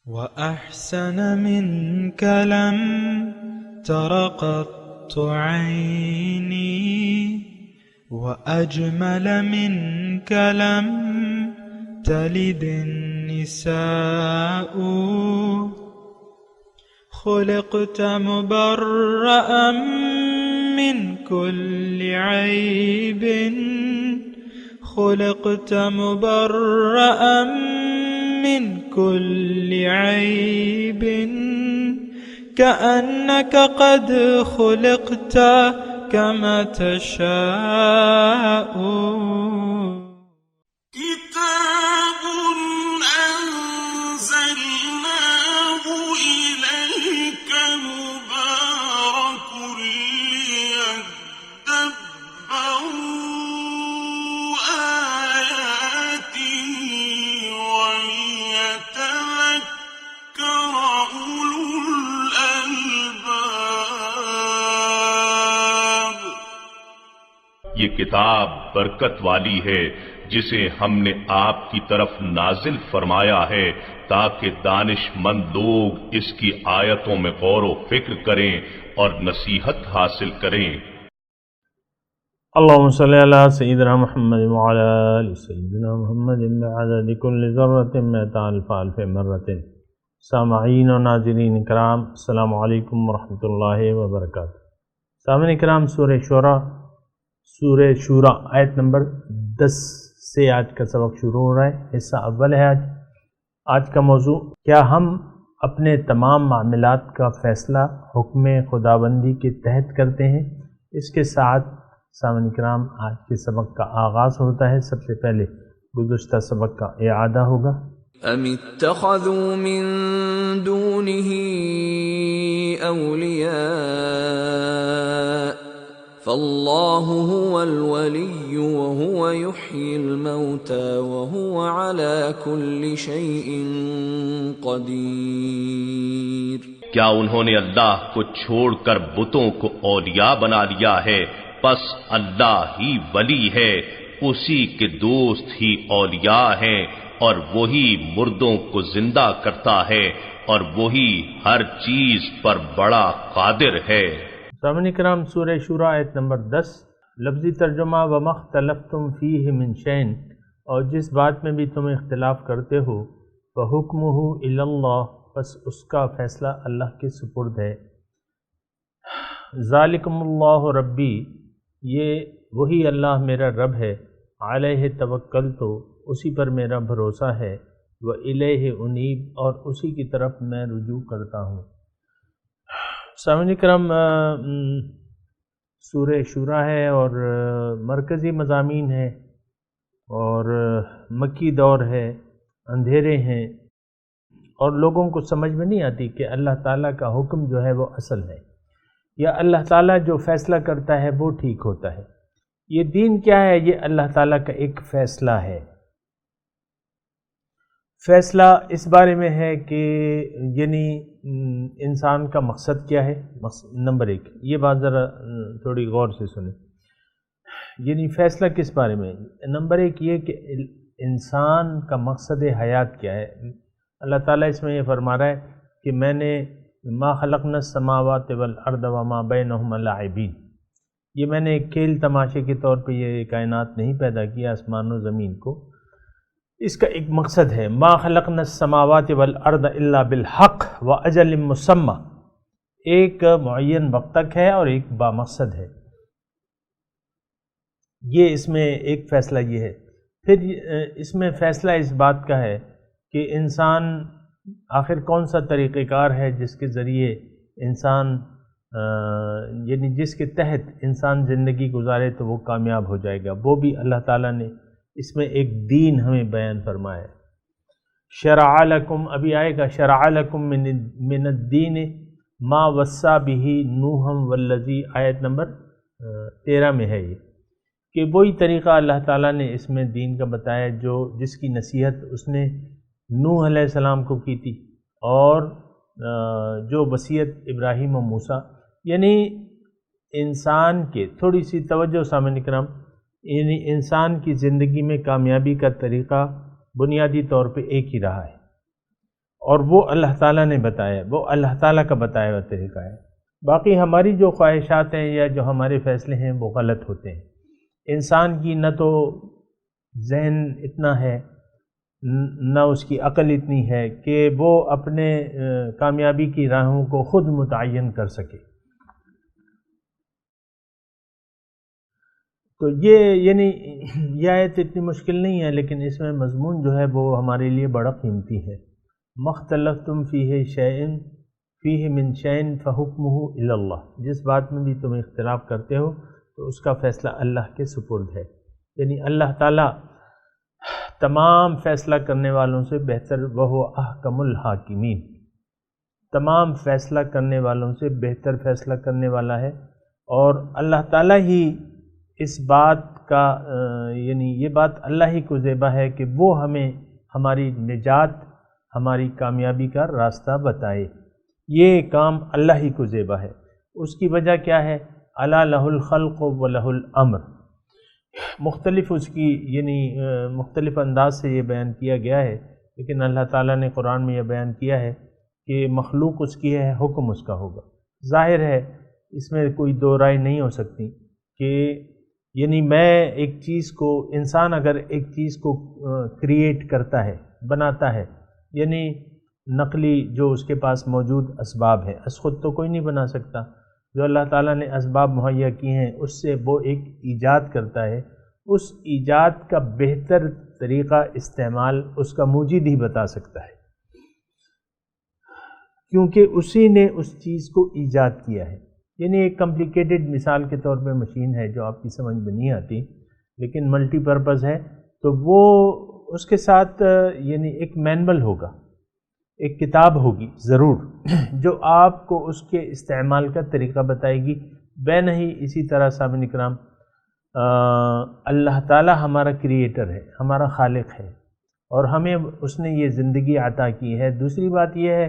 وأحسن منك لم تر قط عيني وأجمل منك لم تلد النساء خلقت مبرأ من كل عيب خلقت مبرأ من كل عيب كأنك قد خلقت كما تشاء كتاب أنزلناه إليك مبارك ليدبروا آياته وليتذكر أولو الألباب. یہ کتاب برکت والی ہے جسے ہم نے آپ کی طرف نازل فرمایا ہے تاکہ دانش مند لوگ اس کی آیتوں میں غور و فکر کریں اور نصیحت حاصل کریں. اللهم صل على سيدنا محمد وعلى آل سيدنا محمد بعدد كل ذرة مئة ألف ألف مرة. سامعین و ناظرین کرام، السلام علیکم ورحمۃ اللہ وبرکاتہ. سامعین کرام، سورہ شورا آیت نمبر 10 سے آج کا سبق شروع ہو رہا ہے. حصہ اول ہے آج کا موضوع: کیا ہم اپنے تمام معاملات کا فیصلہ حکم خداوندی کے تحت کرتے ہیں؟ اس کے ساتھ سامعین کرام آج کے سبق کا آغاز ہوتا ہے. سب سے پہلے گزشتہ سبق کا اعادہ ہوگا. ام اتخذوا من دونه اولیاء فاللہ هو الولی وهو يحيي الموتى وهو على كل شيء قدیر. کیا انہوں نے اللہ کو چھوڑ کر بتوں کو اولیاء بنا لیا ہے؟ پس اللہ ہی ولی ہے، اسی کے دوست ہی اولیاء ہیں، اور وہی مردوں کو زندہ کرتا ہے، اور وہی ہر چیز پر بڑا قادر ہے. سامعین کرام، سورہ شورا آیت نمبر 10. لفظی ترجمہ: وَمَا اخْتَلَفْتُمْ فِيهِ مِنْ شَيْءٍ، اور جس بات میں بھی تم اختلاف کرتے ہو، فَحُكْمُهُ إِلَى اللَّهِ، بس اس کا فیصلہ اللہ کے سپرد ہے. ذَلِكُمُ اللَّهُ رَبِّي، یہ وہی اللہ میرا رب ہے. علیہ توکلت، اسی پر میرا بھروسہ ہے. وَإِلَيْهِ أُنِيبُ، اور اسی کی طرف میں رجوع کرتا ہوں. سامعین کرام، سورہ شورا ہے اور مرکزی مضامین ہے اور مکی دور ہے، اندھیرے ہیں، اور لوگوں کو سمجھ میں نہیں آتی کہ اللہ تعالیٰ کا حکم جو ہے وہ اصل ہے، یا اللہ تعالیٰ جو فیصلہ کرتا ہے وہ ٹھیک ہوتا ہے. یہ دین کیا ہے؟ یہ اللہ تعالیٰ کا ایک فیصلہ ہے. فیصلہ اس بارے میں ہے کہ یعنی انسان کا مقصد کیا ہے. نمبر 1، یہ بات ذرا تھوڑی غور سے سنیں. یعنی فیصلہ کس بارے میں؟ نمبر 1 یہ کہ انسان کا مقصد حیات کیا ہے. اللہ تعالیٰ اس میں یہ فرما رہا ہے کہ میں نے ما خلقنا السماوات والارض وما بینہما لاعبین، یہ میں نے ایک کھیل تماشے کے طور پہ یہ کائنات نہیں پیدا کیا، آسمان و زمین کو. اس کا ایک مقصد ہے. ما خلقنا السماوات والارض الا بالحق واجل مسمى، ایک معین وقت تک ہے اور ایک بامقصد ہے. یہ اس میں ایک فیصلہ یہ ہے. پھر اس میں فیصلہ اس بات کا ہے کہ انسان آخر کون سا طریقہ کار ہے جس کے ذریعے انسان یعنی جس کے تحت انسان زندگی گزارے تو وہ کامیاب ہو جائے گا. وہ بھی اللہ تعالیٰ نے اس میں ایک دین ہمیں بیان فرمایا ہے. شرع لکم، ابھی آئے گا، شرع لکم من الدین ما وصی بہ نوحا والذی، آیت نمبر 13 میں ہے یہ، کہ وہی طریقہ اللہ تعالیٰ نے اس میں دین کا بتایا جو جس کی نصیحت اس نے نوح علیہ السلام کو کی تھی، اور جو وصیت ابراہیم و موسیٰ. یعنی انسان کے، تھوڑی سی توجہ سامعین کرام، یعنی انسان کی زندگی میں کامیابی کا طریقہ بنیادی طور پہ ایک ہی رہا ہے. اور وہ اللہ تعالیٰ نے بتایا، وہ اللہ تعالیٰ کا بتایا ہوا طریقہ ہے۔ باقی ہماری جو خواہشات ہیں یا جو ہمارے فیصلے ہیں وہ غلط ہوتے ہیں۔ انسان کی نہ تو ذہن اتنا ہے نہ اس کی عقل اتنی ہے کہ وہ اپنے کامیابی کی راہوں کو خود متعین کر سکے۔ تو یہ آیت اتنی مشکل نہیں ہے، لیکن اس میں مضمون جو ہے وہ ہمارے لیے بڑا قیمتی ہے۔ مختلفتم فیہ شیئن فیہ من شیئن فحکمہ الی اللہ، جس بات میں بھی تم اختلاف کرتے ہو تو اس کا فیصلہ اللہ کے سپرد ہے۔ یعنی اللہ تعالیٰ تمام فیصلہ کرنے والوں سے بہتر، وہو احکم الحاکمین، تمام فیصلہ کرنے والوں سے بہتر فیصلہ کرنے والا ہے۔ اور اللہ تعالیٰ ہی اس بات کا یعنی یہ بات اللہ ہی کو زیبا ہے کہ وہ ہمیں ہماری نجات، ہماری کامیابی کا راستہ بتائے۔ یہ کام اللہ ہی کو زیبا ہے۔ اس کی وجہ کیا ہے؟ الا لہ الخلق و لہ الامر، مختلف اس کی یعنی مختلف انداز سے یہ بیان کیا گیا ہے، لیکن اللہ تعالیٰ نے قرآن میں یہ بیان کیا ہے کہ مخلوق اس کی ہے، حکم اس کا ہوگا۔ ظاہر ہے اس میں کوئی دو رائے نہیں ہو سکتی کہ یعنی میں ایک چیز کو، انسان اگر ایک چیز کو کریٹ کرتا ہے، بناتا ہے، یعنی نقلی جو اس کے پاس موجود اسباب ہے، از خود تو کوئی نہیں بنا سکتا، جو اللہ تعالیٰ نے اسباب مہیا کیے ہیں اس سے وہ ایک ایجاد کرتا ہے۔ اس ایجاد کا بہتر طریقہ استعمال اس کا موجد ہی بتا سکتا ہے، کیونکہ اسی نے اس چیز کو ایجاد کیا ہے۔ یعنی ایک کمپلیکیٹڈ مثال کے طور پہ مشین ہے جو آپ کی سمجھ میں نہیں آتی، لیکن ملٹی پرپز ہے، تو وہ اس کے ساتھ یعنی ایک مینول ہوگا، ایک کتاب ہوگی ضرور جو آپ کو اس کے استعمال کا طریقہ بتائے گی۔ بین ہی اسی طرح سامعین اکرام اللہ تعالی ہمارا کریٹر ہے، ہمارا خالق ہے، اور ہمیں اس نے یہ زندگی عطا کی ہے۔ دوسری بات یہ ہے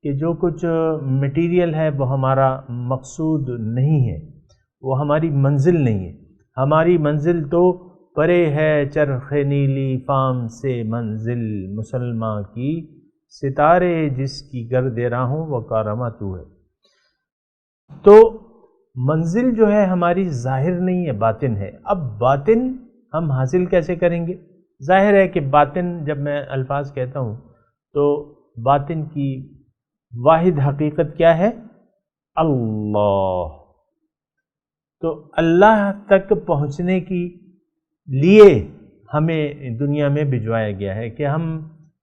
کہ جو کچھ مٹیریل ہے وہ ہمارا مقصود نہیں ہے، وہ ہماری منزل نہیں ہے۔ ہماری منزل تو پرے ہے چرخ نیلی فام سے منزل مسلماں کی، ستارے جس کی گرد راہوں وہ کارما تو ہے۔ تو منزل جو ہے ہماری ظاہر نہیں ہے، باطن ہے۔ اب باطن ہم حاصل کیسے کریں گے؟ ظاہر ہے کہ باطن، جب میں الفاظ کہتا ہوں تو باطن کی واحد حقیقت کیا ہے؟ اللہ۔ تو اللہ تک پہنچنے کی لیے ہمیں دنیا میں بھجوایا گیا ہے کہ ہم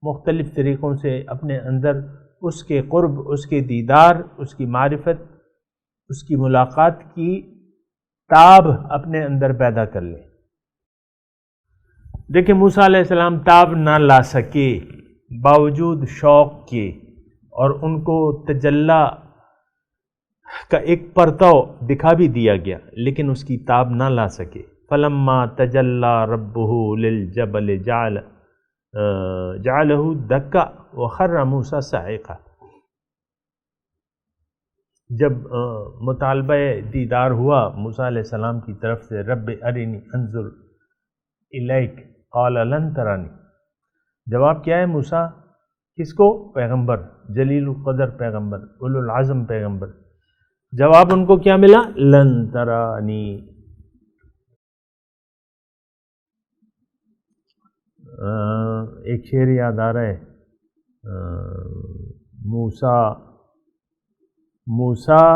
مختلف طریقوں سے اپنے اندر اس کے قرب، اس کے دیدار، اس کی معرفت، اس کی ملاقات کی تاب اپنے اندر پیدا کر لیں۔ دیکھیں موسیٰ علیہ السلام تاب نہ لا سکے باوجود شوق کے، اور ان کو تجلی کا ایک پرتو دکھا بھی دیا گیا، لیکن اس کی تاب نہ لا سکے۔ فلما تجلی ربہ للجبل جعلہ دکا وخر موسیٰ صعقا۔ جب مطالبہ دیدار ہوا موسیٰ علیہ السلام کی طرف سے، رب ارنی انظر الیک قال لن ترانی، جواب کیا ہے موسیٰ کس کو؟ پیغمبر، جلیل القدر پیغمبر، اولو العزم پیغمبر۔ جواب ان کو کیا ملا؟ لن ترانی۔ ایک شعر یاد آ رہا ہے، موسیٰ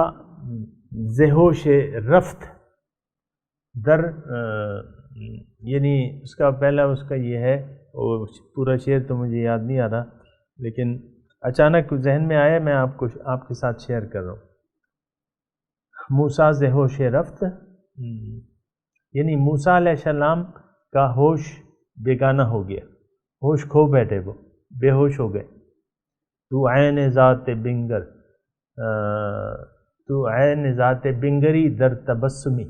ذہوش رفت در، یعنی اس کا پہلا اس کا یہ ہے، اور پورا شعر تو مجھے یاد نہیں آ رہا، لیکن اچانک ذہن میں آیا، میں آپ کے ساتھ شیئر کر رہا ہوں۔ موسیٰ ذہوش رفت، یعنی موسیٰ علیہ السلام کا ہوش بیگانہ ہو گیا، ہوش کھو بیٹھے، وہ بے ہوش ہو گئے۔ تو عین ذات بنگر، تو عین ذات بنگری در تبسمی،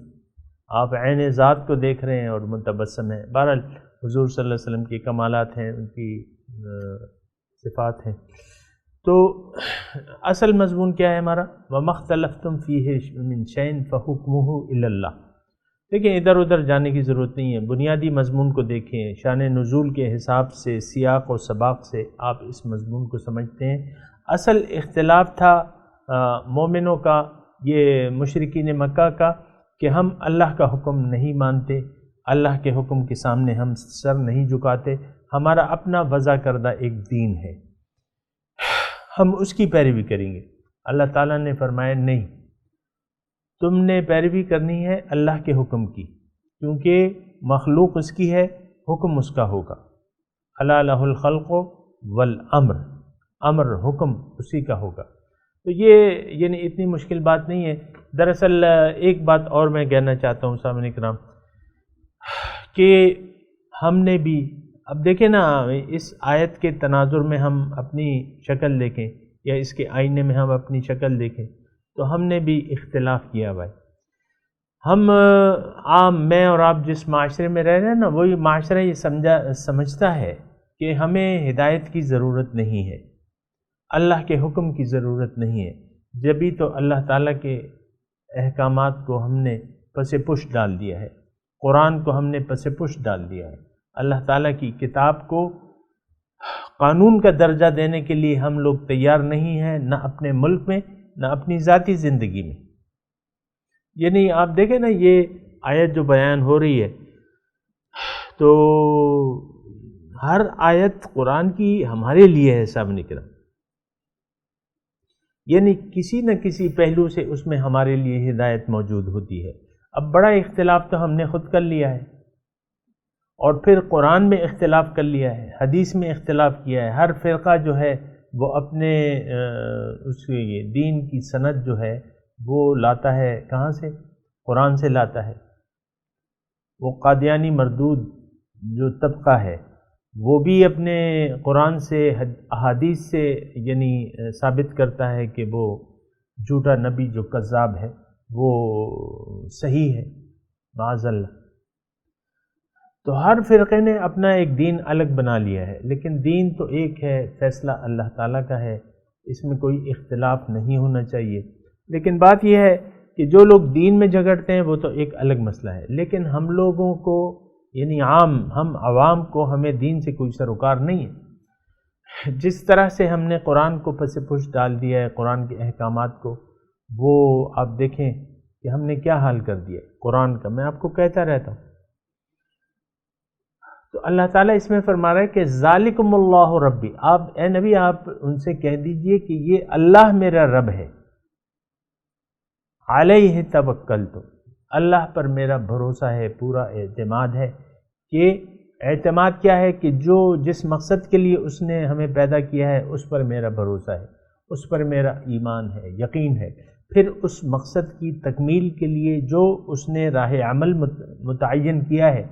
آپ عین ذات کو دیکھ رہے ہیں اور متبسم ہیں۔ بہرحال حضور صلی اللہ علیہ وسلم کی کمالات ہیں، ان کی صفات ہیں۔ تو اصل مضمون کیا ہے ہمارا؟ وَمَا اخْتَلَفْتُمْ فِيهِ مِنْ شَيْءٍ فَحُكْمُهُ إِلَى اللَّهِ۔ دیکھیں ادھر ادھر جانے کی ضرورت نہیں ہے، بنیادی مضمون کو دیکھیں، شان نزول کے حساب سے، سیاق و سباق سے آپ اس مضمون کو سمجھتے ہیں۔ اصل اختلاف تھا مومنوں کا، یہ مشرکین مکہ کا، کہ ہم اللہ کا حکم نہیں مانتے، اللہ کے حکم کے سامنے ہم سر نہیں جھکاتے، ہمارا اپنا وضع کردہ ایک دین ہے، ہم اس کی پیروی کریں گے۔ اللہ تعالیٰ نے فرمایا نہیں، تم نے پیروی کرنی ہے اللہ کے حکم کی، کیونکہ مخلوق اس کی ہے، حکم اس کا ہوگا۔ الا لہ الخلق والامر، امر حکم اسی کا ہوگا۔ تو یہ یعنی اتنی مشکل بات نہیں ہے۔ دراصل ایک بات اور میں کہنا چاہتا ہوں سامعین کرام، کہ ہم نے بھی اب دیکھیں نا، اس آیت کے تناظر میں ہم اپنی شکل دیکھیں یا اس کے آئینے میں ہم اپنی شکل دیکھیں تو ہم نے بھی اختلاف کیا بھائی۔ ہم عام میں اور آپ جس معاشرے میں رہ رہے ہیں نا، وہی معاشرہ یہ سمجھتا ہے کہ ہمیں ہدایت کی ضرورت نہیں ہے، اللہ کے حکم کی ضرورت نہیں ہے، جبھی تو اللہ تعالیٰ کے احکامات کو ہم نے پس پش ڈال دیا ہے، قرآن کو ہم نے پس پش ڈال دیا ہے، اللہ تعالیٰ کی کتاب کو قانون کا درجہ دینے کے لیے ہم لوگ تیار نہیں ہیں، نہ اپنے ملک میں نہ اپنی ذاتی زندگی میں۔ یعنی آپ دیکھیں نا، یہ آیت جو بیان ہو رہی ہے تو ہر آیت قرآن کی ہمارے لیے ہے سامنے کرام، یعنی کسی نہ کسی پہلو سے اس میں ہمارے لیے ہدایت موجود ہوتی ہے۔ اب بڑا اختلاف تو ہم نے خود کر لیا ہے، اور پھر قرآن میں اختلاف کر لیا ہے، حدیث میں اختلاف کیا ہے۔ ہر فرقہ جو ہے وہ اپنے اس دین کی سند جو ہے وہ لاتا ہے کہاں سے؟ قرآن سے لاتا ہے۔ وہ قادیانی مردود جو طبقہ ہے وہ بھی اپنے قرآن سے احادیث سے یعنی ثابت کرتا ہے کہ وہ جھوٹا نبی جو کذاب ہے وہ صحیح ہے، معاذ اللہ۔ تو ہر فرقے نے اپنا ایک دین الگ بنا لیا ہے، لیکن دین تو ایک ہے، فیصلہ اللہ تعالیٰ کا ہے، اس میں کوئی اختلاف نہیں ہونا چاہیے۔ لیکن بات یہ ہے کہ جو لوگ دین میں جھگڑتے ہیں وہ تو ایک الگ مسئلہ ہے، لیکن ہم لوگوں کو یعنی ہم عوام کو ہمیں دین سے کوئی سروکار نہیں ہے۔ جس طرح سے ہم نے قرآن کو پس پش ڈال دیا ہے، قرآن کے احکامات کو، وہ آپ دیکھیں کہ ہم نے کیا حال کر دیا قرآن کا، میں آپ کو کہتا رہتا ہوں۔ تو اللہ تعالیٰ اس میں فرما رہا ہے کہ ذالکم اللہ ربی، آپ اے نبی آپ ان سے کہہ دیجئے کہ یہ اللہ میرا رب ہے، علیہ توکلت، اللہ پر میرا بھروسہ ہے، پورا اعتماد ہے۔ کہ اعتماد کیا ہے؟ کہ جس مقصد کے لیے اس نے ہمیں پیدا کیا ہے اس پر میرا بھروسہ ہے، اس پر میرا ایمان ہے، یقین ہے۔ پھر اس مقصد کی تکمیل کے لیے جو اس نے راہ عمل متعین کیا ہے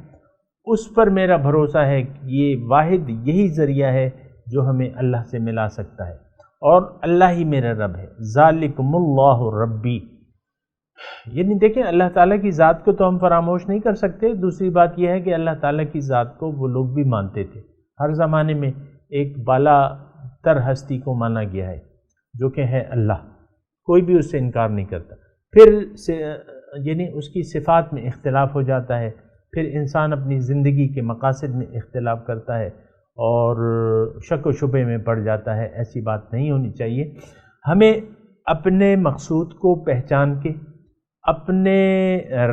اس پر میرا بھروسہ ہے کہ یہ واحد یہی ذریعہ ہے جو ہمیں اللہ سے ملا سکتا ہے، اور اللہ ہی میرا رب ہے۔ ذالکم اللہ ربی، یعنی دیکھیں اللہ تعالیٰ کی ذات کو تو ہم فراموش نہیں کر سکتے۔ دوسری بات یہ ہے کہ اللہ تعالیٰ کی ذات کو وہ لوگ بھی مانتے تھے، ہر زمانے میں ایک بالا تر ہستی کو مانا گیا ہے جو کہ ہے اللہ، کوئی بھی اس سے انکار نہیں کرتا۔ پھر یعنی اس کی صفات میں اختلاف ہو جاتا ہے، پھر انسان اپنی زندگی کے مقاصد میں اختلاف کرتا ہے اور شک و شبے میں پڑ جاتا ہے۔ ایسی بات نہیں ہونی چاہیے۔ ہمیں اپنے مقصود کو پہچان کے اپنے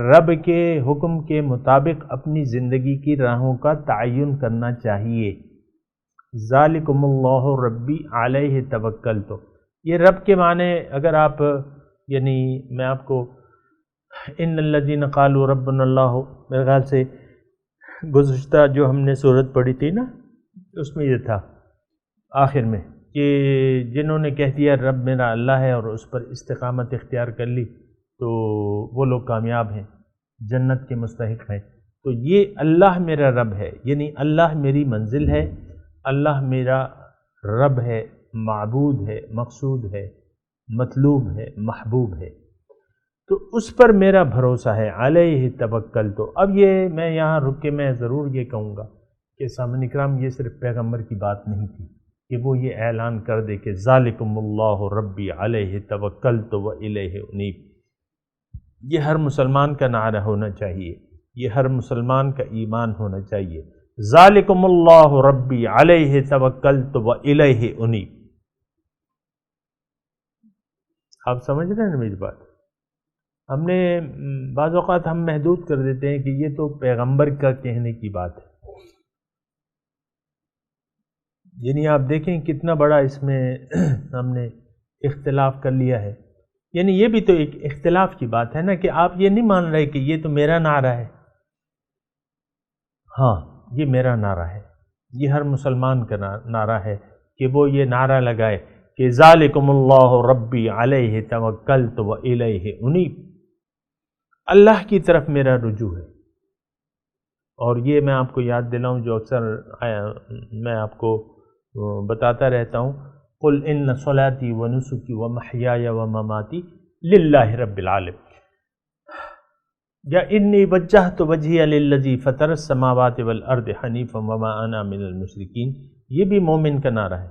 رب کے حکم کے مطابق اپنی زندگی کی راہوں کا تعین کرنا چاہیے۔ ذالکم اللہ ربی علیہ توکلت، یہ رب کے معنی اگر آپ یعنی میں آپ کو ان الذین قالوا ربنا اللہ، میرے خیال سے گزشتہ جو ہم نے سورت پڑھی تھی نا اس میں یہ تھا آخر میں کہ جنہوں نے کہہ دیا رب میرا اللہ ہے اور اس پر استقامت اختیار کر لی تو وہ لوگ کامیاب ہیں، جنت کے مستحق ہیں۔ تو یہ اللہ میرا رب ہے، یعنی اللہ میری منزل ہے، اللہ میرا رب ہے، معبود ہے، مقصود ہے، مطلوب ہے، محبوب ہے، تو اس پر میرا بھروسہ ہے۔ علیہ توکل، تو اب یہ میں یہاں رک کے میں ضرور یہ کہوں گا کہ سامعین اکرام یہ صرف پیغمبر کی بات نہیں تھی کہ وہ یہ اعلان کر دے کہ ذالکم اللہ ربی علیہ توکلت و الیہ انیب۔ یہ ہر مسلمان کا نعرہ ہونا چاہیے، یہ ہر مسلمان کا ایمان ہونا چاہیے۔ ذالکم اللہ ربی علیہ توکلت و الیہ انیب۔ آپ سمجھ رہے ہیں نا میری بات؟ ہم نے بعض اوقات ہم محدود کر دیتے ہیں کہ یہ تو پیغمبر کا کہنے کی بات ہے، یعنی آپ دیکھیں کتنا بڑا اس میں ہم نے اختلاف کر لیا ہے۔ یعنی یہ بھی تو ایک اختلاف کی بات ہے نا کہ آپ یہ نہیں مان رہے کہ یہ تو میرا نعرہ ہے۔ ہاں یہ میرا نعرہ ہے، یہ ہر مسلمان کا نعرہ ہے کہ وہ یہ نعرہ لگائے کہ ذالکم اللہ ربی علیہ توکلت و الیہ انیب، اللہ کی طرف میرا رجوع ہے۔ اور یہ میں آپ کو یاد دلاؤں جو اکثر میں آپ کو بتاتا رہتا ہوں، قل ان صلاتی و نسکی و محیای و مماتی للہ رب العالمین، یا انی وجہت وجہی للذی فطر السماوات والارض حنیفا وما انا من المشرکین، یہ بھی مومن کا نعرہ ہے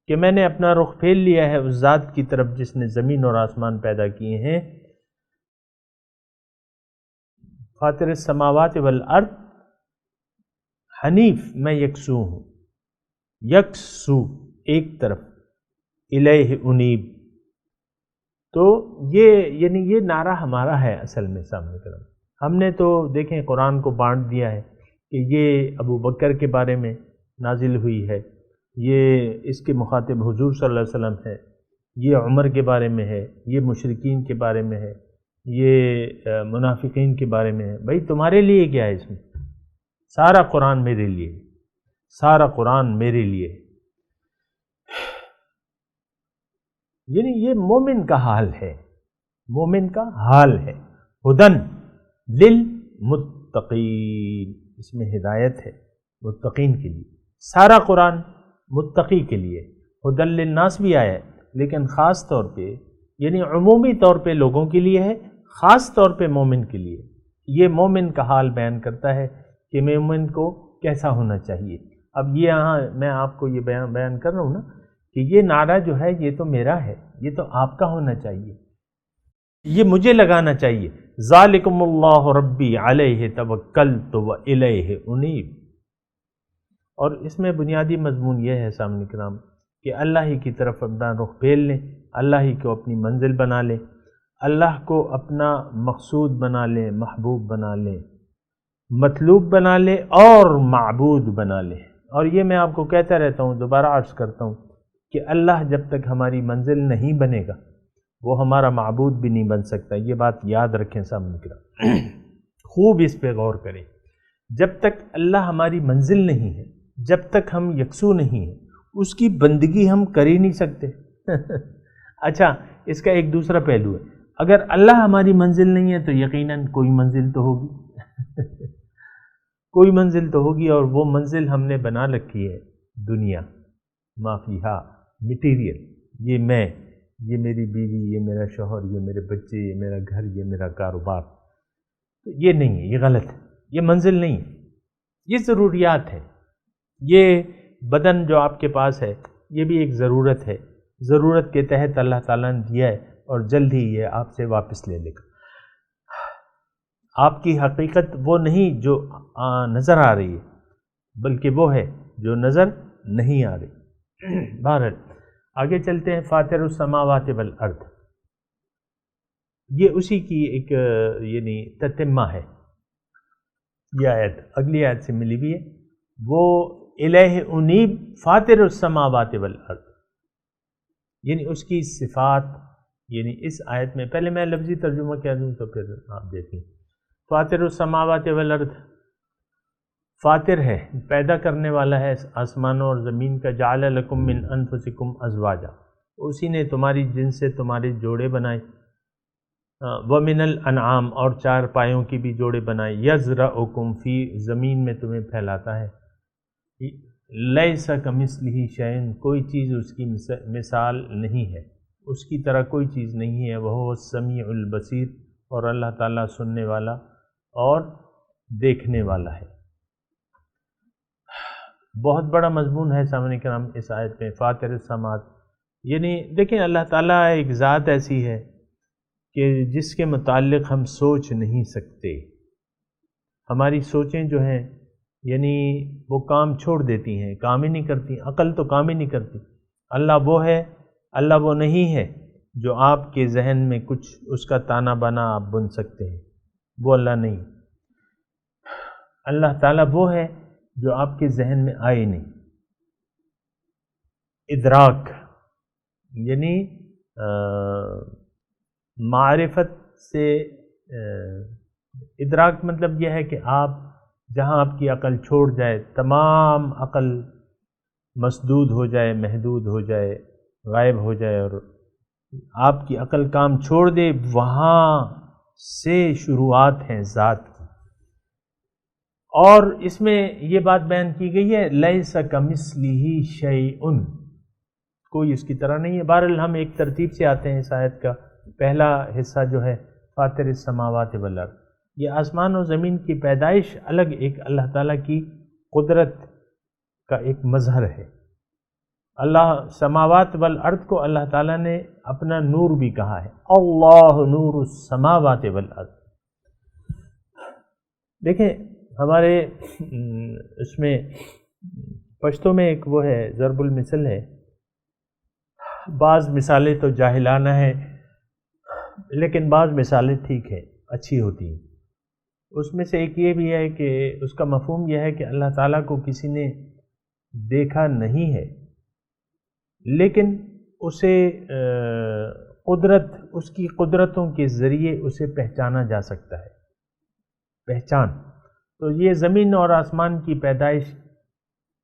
کہ میں نے اپنا رخ پھیر لیا ہے اس ذات کی طرف جس نے زمین اور آسمان پیدا کیے ہیں، فاطر السماوات والارض، حنیف میں یکسو ہوں، یکسو ایک طرف، الیہ انیب۔ تو یہ نعرہ ہمارا ہے اصل میں سامنے کرم۔ ہم نے تو دیکھیں قرآن کو بانٹ دیا ہے کہ یہ ابو بکر کے بارے میں نازل ہوئی ہے، یہ اس کے مخاطب حضور صلی اللہ علیہ وسلم ہے، یہ عمر کے بارے میں ہے، یہ مشرکین کے بارے میں ہے، یہ منافقین کے بارے میں ہے۔ بھائی تمہارے لیے کیا ہے اس میں؟ سارا قرآن میرے لیے، سارا قرآن میرے لیے۔ یعنی یہ مومن کا حال ہے، مومن کا حال ہے۔ ہدن للمتقین، اس میں ہدایت ہے متقین کے لیے، سارا قرآن متقی کے لیے۔ ہدن للناس بھی آیا ہے لیکن خاص طور پہ، یعنی عمومی طور پہ لوگوں کے لیے ہے، خاص طور پہ مومن کے لیے۔ یہ مومن کا حال بیان کرتا ہے کہ مومن کو کیسا ہونا چاہیے۔ اب یہ یہاں میں آپ کو یہ بیان کر رہا ہوں نا کہ یہ نعرہ جو ہے یہ تو میرا ہے، یہ تو آپ کا ہونا چاہیے، یہ مجھے لگانا چاہیے۔ ذالکم اللہ ربی علیہ توکلت و الیہ انیب۔ اور اس میں بنیادی مضمون یہ ہے سامنے کرام کہ اللہ ہی کی طرف اپنا رخ پھیر لیں، اللہ ہی کو اپنی منزل بنا لیں، اللہ کو اپنا مقصود بنا لیں، محبوب بنا لیں، مطلوب بنا لیں اور معبود بنا لیں۔ اور یہ میں آپ کو کہتا رہتا ہوں، دوبارہ عرض کرتا ہوں کہ اللہ جب تک ہماری منزل نہیں بنے گا وہ ہمارا معبود بھی نہیں بن سکتا۔ یہ بات یاد رکھیں سامنے کرام، خوب اس پہ غور کریں۔ جب تک اللہ ہماری منزل نہیں ہے، جب تک ہم یکسو نہیں ہیں، اس کی بندگی ہم کر ہی نہیں سکتے۔ اچھا اس کا ایک دوسرا پہلو ہے، اگر اللہ ہماری منزل نہیں ہے تو یقیناً کوئی منزل تو ہوگی کوئی منزل تو ہوگی، اور وہ منزل ہم نے بنا رکھی ہے دنیا، ما فیہا، مٹیریل، یہ میں، یہ میری بیوی، یہ میرا شوہر، یہ میرے بچے، یہ میرا گھر، یہ میرا کاروبار۔ یہ نہیں ہے، یہ غلط ہے، یہ منزل نہیں ہے، یہ ضروریات ہے۔ یہ بدن جو آپ کے پاس ہے یہ بھی ایک ضرورت ہے، ضرورت کے تحت اللہ تعالیٰ نے دیا ہے اور جلد ہی یہ آپ سے واپس لے لے گا۔ آپ کی حقیقت وہ نہیں جو نظر آ رہی ہے، بلکہ وہ ہے جو نظر نہیں آ رہی۔ بہرحال آگے چلتے ہیں۔ فاطر السماوات والارض، یہ اسی کی ایک یعنی تتمہ ہے، یہ آیت اگلی آیت سے ملی بھی ہے۔ وہ الہ انیب فاطر السماوات والارض، یعنی اس کی صفات، یعنی اس آیت میں، پہلے میں لفظی ترجمہ کہہ دوں تو پھر آپ دیکھیں۔ فاطر السماوات والارض، فاطر ہے، پیدا کرنے والا ہے آسمانوں اور زمین کا۔ جعل لکم من انفسکم ازواجا، اسی نے تمہاری جن سے تمہارے جوڑے بنائے۔ ومن الانعام، اور چار پایوں کی بھی جوڑے بنائے۔ یزرعکم فی، زمین میں تمہیں پھیلاتا ہے۔ لیس کمثلہ شیء، کوئی چیز اس کی مثال نہیں ہے، اس کی طرح کوئی چیز نہیں ہے۔ وہو السمیع البصیر، اور اللہ تعالیٰ سننے والا اور دیکھنے والا ہے۔ بہت بڑا مضمون ہے سامنے کرام اس آیت میں۔ فاطر السماوات، یعنی دیکھیں اللہ تعالیٰ ایک ذات ایسی ہے کہ جس کے متعلق ہم سوچ نہیں سکتے. ہماری سوچیں جو ہیں یعنی وہ کام چھوڑ دیتی ہیں، کام ہی نہیں کرتی، عقل تو کام ہی نہیں کرتی. اللہ وہ ہے، اللہ وہ نہیں ہے جو آپ کے ذہن میں کچھ اس کا تانا بانا آپ بن سکتے ہیں، وہ اللہ نہیں. اللہ تعالیٰ وہ ہے جو آپ کے ذہن میں آئے نہیں. ادراک یعنی معرفت سے ادراک مطلب یہ ہے کہ آپ جہاں آپ کی عقل چھوڑ جائے، تمام عقل مسدود ہو جائے، محدود ہو جائے، غائب ہو جائے اور آپ کی عقل کام چھوڑ دے، وہاں سے شروعات ہیں ذات کی. اور اس میں یہ بات بیان کی گئی ہے لیس کمثلہ شیء، کوئی اس کی طرح نہیں ہے. بہرحال ہم ایک ترتیب سے آتے ہیں. اس آیت کا پہلا حصہ جو ہے فاطر السماوات والارض، یہ آسمان و زمین کی پیدائش الگ ایک اللہ تعالیٰ کی قدرت کا ایک مظہر ہے. اللہ سماوات والارض کو اللہ تعالیٰ نے اپنا نور بھی کہا ہے، اللہ نور السماوات والارض. دیکھیں ہمارے اس میں پشتوں میں ایک وہ ہے ضرب المثل ہے. بعض مثالیں تو جاہلانہ ہیں لیکن بعض مثالیں ٹھیک ہے، اچھی ہوتی ہیں. اس میں سے ایک یہ بھی ہے کہ اس کا مفہوم یہ ہے کہ اللہ تعالیٰ کو کسی نے دیکھا نہیں ہے لیکن اسے قدرت، اس کی قدرتوں کے ذریعے اسے پہچانا جا سکتا ہے. پہچان تو یہ زمین اور آسمان کی پیدائش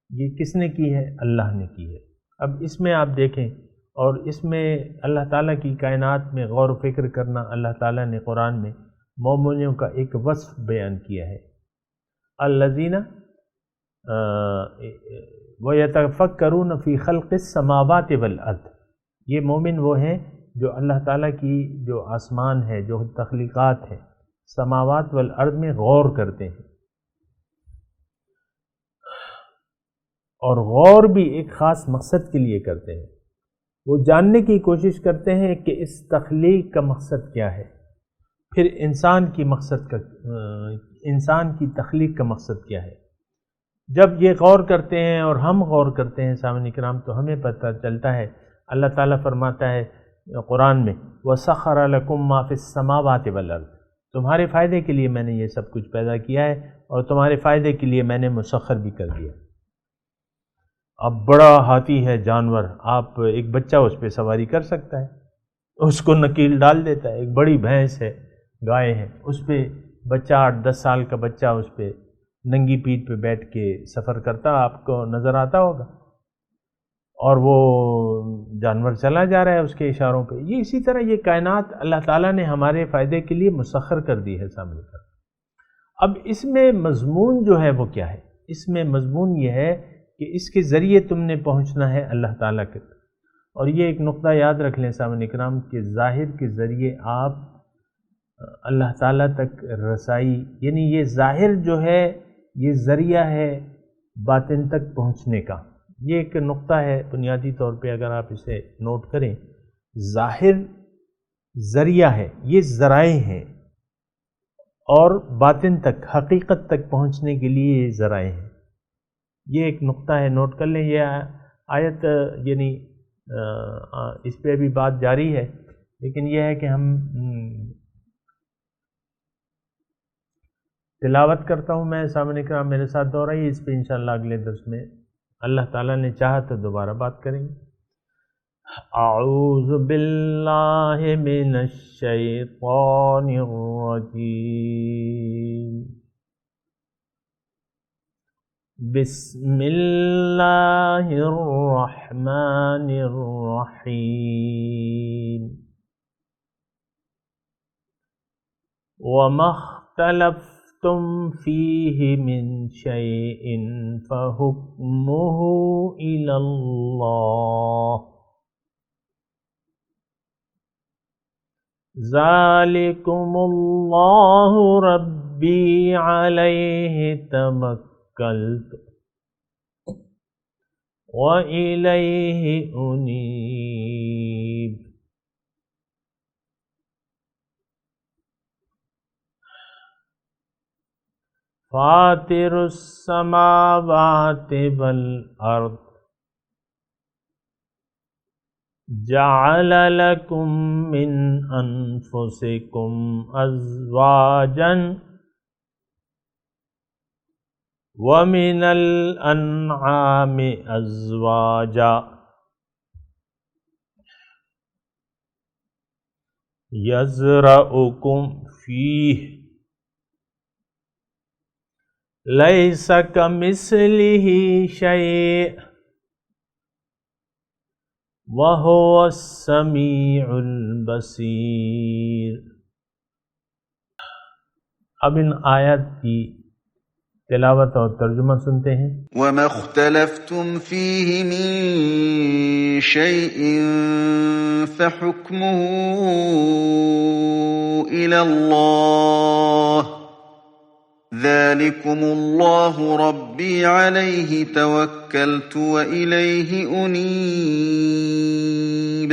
یہ کس نے کی ہے؟ اللہ نے کی ہے. اب اس میں آپ دیکھیں اور اس میں اللہ تعالیٰ کی کائنات میں غور و فکر کرنا، اللہ تعالیٰ نے قرآن میں مومنوں کا ایک وصف بیان کیا ہے. الذین وَيَتَفَكَّرُونَ فِي خَلْقِ السَّمَاوَاتِ وَالْأَرْضِ، یہ مومن وہ ہیں جو اللہ تعالیٰ کی جو آسمان ہے، جو تخلیقات ہے، سماوات والارض میں غور کرتے ہیں. اور غور بھی ایک خاص مقصد کے لیے کرتے ہیں. وہ جاننے کی کوشش کرتے ہیں کہ اس تخلیق کا مقصد کیا ہے، پھر انسان کی تخلیق کا مقصد کیا ہے. جب یہ غور کرتے ہیں اور ہم غور کرتے ہیں سامعین کرام تو ہمیں پتہ چلتا ہے، اللہ تعالیٰ فرماتا ہے قرآن میں وَسَخَّرَ لَكُم مَّا فِي السَّمَاوَاتِ وَالْأَرْضِ، تمہارے فائدے کے لیے میں نے یہ سب کچھ پیدا کیا ہے اور تمہارے فائدے کے لیے میں نے مسخر بھی کر دیا. اب بڑا ہاتھی ہے جانور، آپ ایک بچہ اس پہ سواری کر سکتا ہے، اس کو نکیل ڈال دیتا ہے. ایک بڑی بھینس ہے، گائے ہے، اس پہ بچہ 8-10 سال کا بچہ اس پہ ننگی پیٹھ پہ بیٹھ کے سفر کرتا آپ کو نظر آتا ہوگا اور وہ جانور چلا جا رہا ہے اس کے اشاروں پہ. یہ اسی طرح یہ کائنات اللہ تعالیٰ نے ہمارے فائدے کے لیے مسخر کر دی ہے سامنے پر. اب اس میں مضمون جو ہے وہ کیا ہے؟ اس میں مضمون یہ ہے کہ اس کے ذریعے تم نے پہنچنا ہے اللہ تعالیٰ کے. اور یہ ایک نقطہ یاد رکھ لیں سامعین کرام کہ ظاہر کے ذریعے آپ اللہ تعالیٰ تک رسائی، یعنی یہ ظاہر جو ہے یہ ذریعہ ہے باطن تک پہنچنے کا. یہ ایک نقطہ ہے بنیادی طور پہ، اگر آپ اسے نوٹ کریں، ظاہر ذریعہ ہے، یہ ذرائع ہیں اور باطن تک، حقیقت تک پہنچنے کے لیے یہ ذرائع ہیں. یہ ایک نقطہ ہے، نوٹ کر لیں. یہ آیت یعنی اس پہ ابھی بات جاری ہے لیکن یہ ہے کہ ہم تلاوت کرتا ہوں میں، سامنے کرام میرے ساتھ دوہرائیے. اس پہ انشاءاللہ اگلے درس میں اللہ تعالیٰ نے چاہا تو دوبارہ بات کریں گے. اعوذ باللہ من الشیطان الرجیم، بسم اللہ الرحمن الرحیم. وما اختلفتم فیہ من شیء فحکمہ الی اللہ، ذالکم اللہ ربی علیہ توکلت وَإِلَيْهِ أُنِيبُ. فاطر السماوات والارض جعل لكم من انفسكم ازواجا ومن الانعام ازواجا يزرعكم فيه ليس كمثله شيء وهو السميع البصير۔ اب ان آیات کی تلاوت اور ترجمہ سنتے ہیں۔ وَمَا اخْتَلَفْتُمْ فِيهِ مِنْ شَيْءٍ فَحُكْمُهُ إِلَى اللَّهِ ذَلِكُمُ اللَّهُ رَبِّي عَلَيْهِ تَوَكَّلْتُ وَإِلَيْهِ أُنِيبُ۔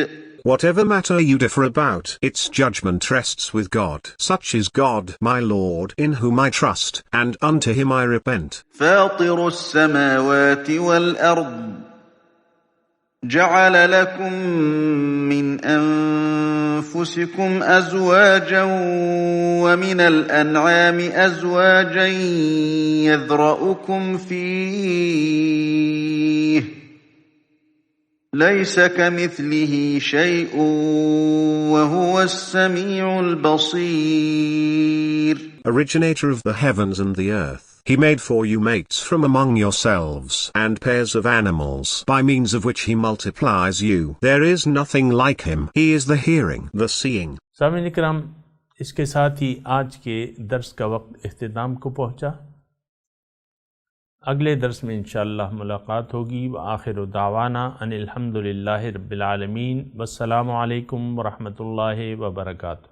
Whatever matter you differ about, its judgment rests with God. Such is God, my Lord, in whom I trust, and unto him I repent. فاطر السماوات والأرض جعل لكم من أنفسكم أزواجا ومن الأنعام أزواجا يذرأكم فيه ليس كمثله شيء وهو السميع البصير۔ Originator of the heavens and the earth, he made for you mates from among yourselves and pairs of animals by means of which he multiplies you. There is nothing like him. He is the hearing, the seeing. سامعین اکرام، اس کے ساتھ ہی آج کے درس کا وقت اختتام کو پہنچا۔ اگلے درس میں انشاءاللہ ملاقات ہوگی۔ وآخر دعوانا ان الحمدللہ رب العالمین، والسلام علیکم ورحمۃ اللہ وبرکاتہ۔